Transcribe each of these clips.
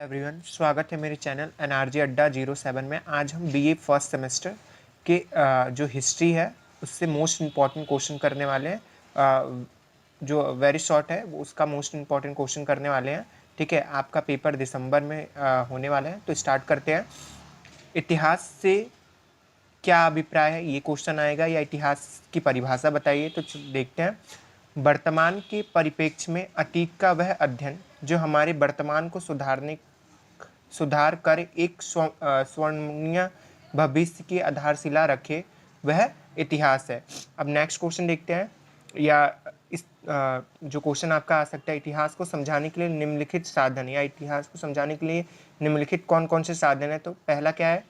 Everyone, स्वागत है मेरे चैनल एनआरजी अड्डा 07 में। आज हम बीए फर्स्ट सेमेस्टर के जो हिस्ट्री है उससे मोस्ट इम्पॉर्टेंट क्वेश्चन करने वाले हैं। जो वेरी शॉर्ट है वो उसका मोस्ट इम्पॉर्टेंट क्वेश्चन करने वाले हैं। ठीक है, आपका पेपर दिसंबर में होने वाला है। तो स्टार्ट करते हैं। इतिहास से क्या अभिप्राय है, ये क्वेश्चन आएगा, या इतिहास की परिभाषा बताइए। तो देखते हैं। वर्तमान के परिप्रेक्ष्य में अतीत का वह अध्ययन जो हमारे वर्तमान को सुधार कर एक स्वर्णीय भविष्य की आधारशिला रखे, वह इतिहास है। अब नेक्स्ट क्वेश्चन देखते हैं, या इस जो क्वेश्चन आपका आ सकता है, इतिहास को समझाने के लिए निम्नलिखित साधन, या इतिहास को समझाने के लिए निम्नलिखित कौन कौन से साधन है। तो पहला क्या है,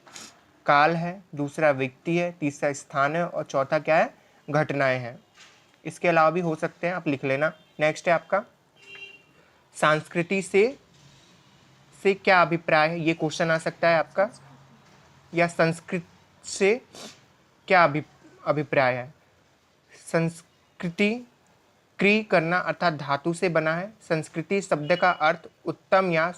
काल है, दूसरा व्यक्ति है, तीसरा स्थान है, और चौथा क्या है, घटनाएं हैं। इसके अलावा भी हो सकते हैं, आप लिख लेना। नेक्स्ट है आपका संस्कृति से क्या अभिप्राय है, ये क्वेश्चन आ सकता है आपका। या संस्कृत से क्या अभिप्राय है। संस्कृति क्री करना अर्थात धातु से बना है। संस्कृति शब्द का अर्थ उत्तम या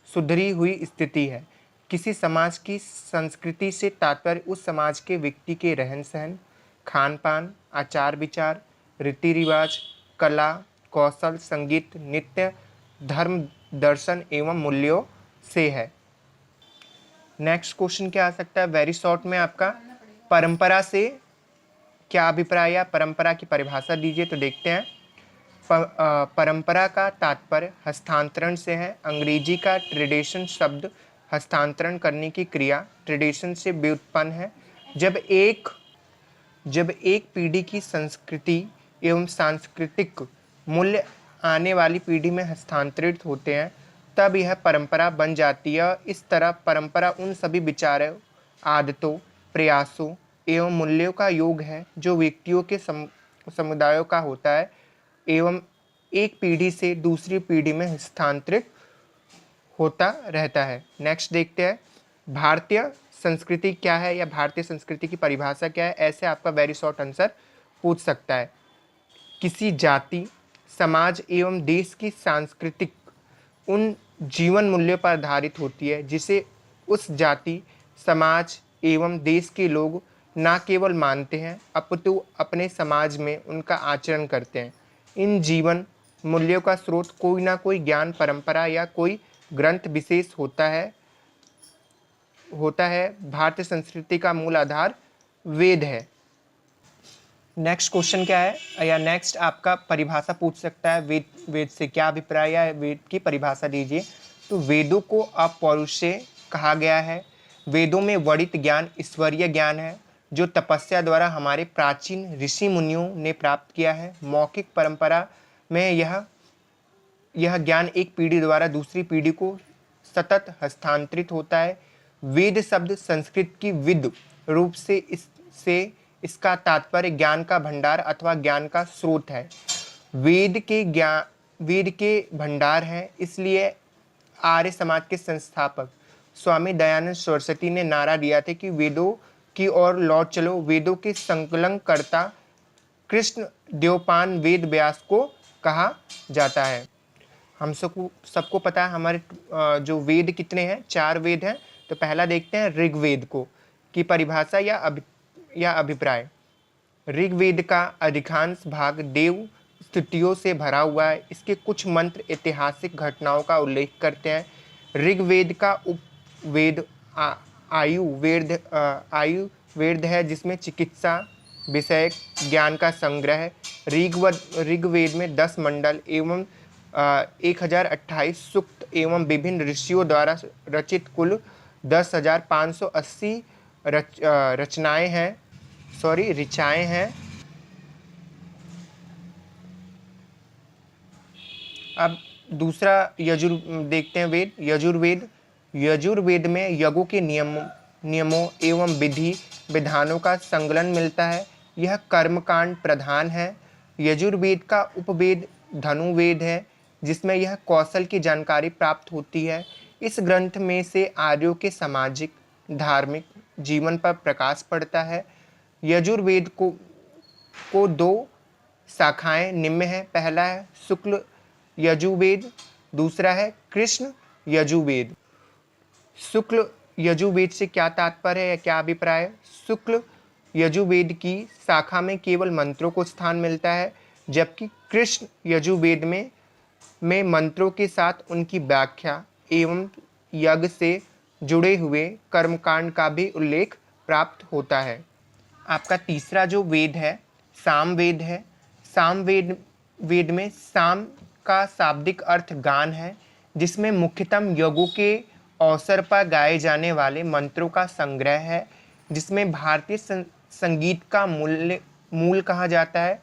सुधरी हुई स्थिति है। किसी समाज की संस्कृति से तात्पर्य उस समाज के व्यक्ति के रहन सहन, खान पान, आचार विचार, रीति रिवाज, कला, कौशल, संगीत, नृत्य, धर्म, दर्शन एवं मूल्यों से है। नेक्स्ट क्वेश्चन क्या आ सकता है, वेरी शॉर्ट में आपका परंपरा से क्या अभिप्राय, या परंपरा की परिभाषा दीजिए। तो देखते हैं। परंपरा का तात्पर्य हस्तांतरण से है। अंग्रेजी का ट्रेडिशन शब्द हस्तांतरण करने की क्रिया ट्रेडिशन से व्युत्पन्न है। जब एक पीढ़ी की संस्कृति एवं सांस्कृतिक मूल्य आने वाली पीढ़ी में हस्तांतरित होते हैं, तब यह परंपरा बन जाती है। इस तरह परंपरा उन सभी विचारों, आदतों, प्रयासों एवं मूल्यों का योग है जो व्यक्तियों के समुदायों का होता है एवं एक पीढ़ी से दूसरी पीढ़ी में हस्तांतरित होता रहता है। नेक्स्ट देखते हैं, भारतीय संस्कृति क्या है, या भारतीय संस्कृति की परिभाषा क्या है। ऐसे आपका वेरी शॉर्ट आंसर पूछ सकता है। किसी जाति, समाज एवं देश की सांस्कृतिक उन जीवन मूल्यों पर आधारित होती है जिसे उस जाति, समाज एवं देश के लोग न केवल मानते हैं अपितु अपने समाज में उनका आचरण करते हैं। इन जीवन मूल्यों का स्रोत कोई ना कोई ज्ञान परंपरा या कोई ग्रंथ विशेष होता है। भारतीय संस्कृति का मूल आधार वेद है। नेक्स्ट क्वेश्चन क्या है, या नेक्स्ट आपका परिभाषा पूछ सकता है। वेद से क्या अभिप्राय, या वेद की परिभाषा दीजिए। तो वेदों को अपौरुषेय कहा गया है। वेदों में वर्णित ज्ञान ईश्वरीय ज्ञान है जो तपस्या द्वारा हमारे प्राचीन ऋषि मुनियों ने प्राप्त किया है। मौखिक परंपरा में यह ज्ञान एक पीढ़ी द्वारा दूसरी पीढ़ी को सतत हस्तांतरित होता है। वेद शब्द संस्कृत की विद रूप से इसका तात्पर्य ज्ञान का भंडार अथवा ज्ञान का स्रोत है। वेद के भंडार हैं, इसलिए आर्य समाज के संस्थापक स्वामी दयानंद सरस्वती ने नारा दिया था कि वेदों की ओर लौट चलो। वेदों के संकलनकर्ता कृष्ण द्योपान वेद व्यास को कहा जाता है। हम सबको पता है हमारे जो वेद कितने हैं, 4 वेद हैं। तो पहला देखते हैं ऋग्वेद को की परिभाषा या अभिप्राय। ऋग्वेद का अधिकांश भाग देव स्तुतियों से भरा हुआ है। इसके कुछ मंत्र ऐतिहासिक घटनाओं का उल्लेख करते हैं। ऋग्वेद का उपवेद आयुर्वेद है जिसमें चिकित्सा विषयक ज्ञान का संग्रह है। ऋग्वेद में 10 मंडल एवं 1028 सूक्त एवं विभिन्न ऋषियों द्वारा रचित कुल 10,580 ऋचाएँ हैं। अब दूसरा देखते हैं वेद, यजुर्वेद में यज्ञों के नियमों एवं विधि विधानों का संकलन मिलता है। यह कर्मकांड प्रधान है। यजुर्वेद का उपवेद धनुर्वेद है जिसमें यह कौशल की जानकारी प्राप्त होती है। इस ग्रंथ में से आर्यों के सामाजिक धार्मिक जीवन पर प्रकाश पड़ता है। यजुर्वेद को 2 शाखाएं निम्न है। पहला है शुक्ल यजुर्वेद, दूसरा है कृष्ण यजुर्वेद। शुक्ल यजुर्वेद से क्या तात्पर्य है या क्या अभिप्राय है? शुक्ल यजुर्वेद की शाखा में केवल मंत्रों को स्थान मिलता है, जबकि कृष्ण यजुर्वेद में मंत्रों के साथ उनकी व्याख्या एवं यज्ञ से जुड़े हुए कर्मकांड का भी उल्लेख प्राप्त होता है। आपका तीसरा जो वेद है सामवेद है। वेद में साम का शाब्दिक अर्थ गान है, जिसमें मुख्यतम यज्ञों के अवसर पर गाए जाने वाले मंत्रों का संग्रह है, जिसमें भारतीय संगीत का मूल कहा जाता है।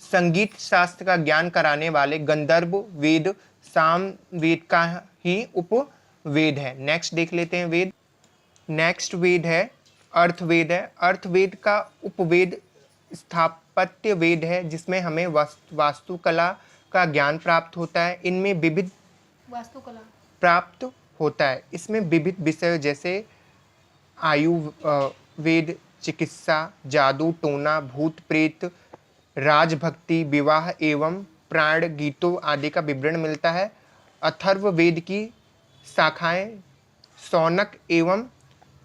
संगीत शास्त्र का ज्ञान कराने वाले गंधर्व वेद साम वेद का ही उपवेद है। नेक्स्ट देख लेते हैं वेद। नेक्स्ट वेद है अर्थवेद है। अर्थवेद का उपवेद स्थापत्य वेद है, जिसमें हमें वास्तुकला का ज्ञान प्राप्त होता है। इनमें विविध वास्तुकला प्राप्त होता है। इसमें विविध विषय जैसे आयु वेद, चिकित्सा, जादू टोना, भूत प्रेत, राजभक्ति, विवाह एवं प्राण गीतों आदि का विवरण मिलता है। अथर्व वेद की शाखाएं शौनक एवं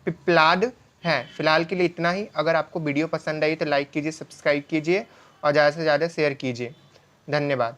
पिप्लाद हैं। फिलहाल के लिए इतना ही। अगर आपको वीडियो पसंद आई तो लाइक कीजिए, सब्सक्राइब कीजिए और ज़्यादा से ज़्यादा शेयर कीजिए। धन्यवाद।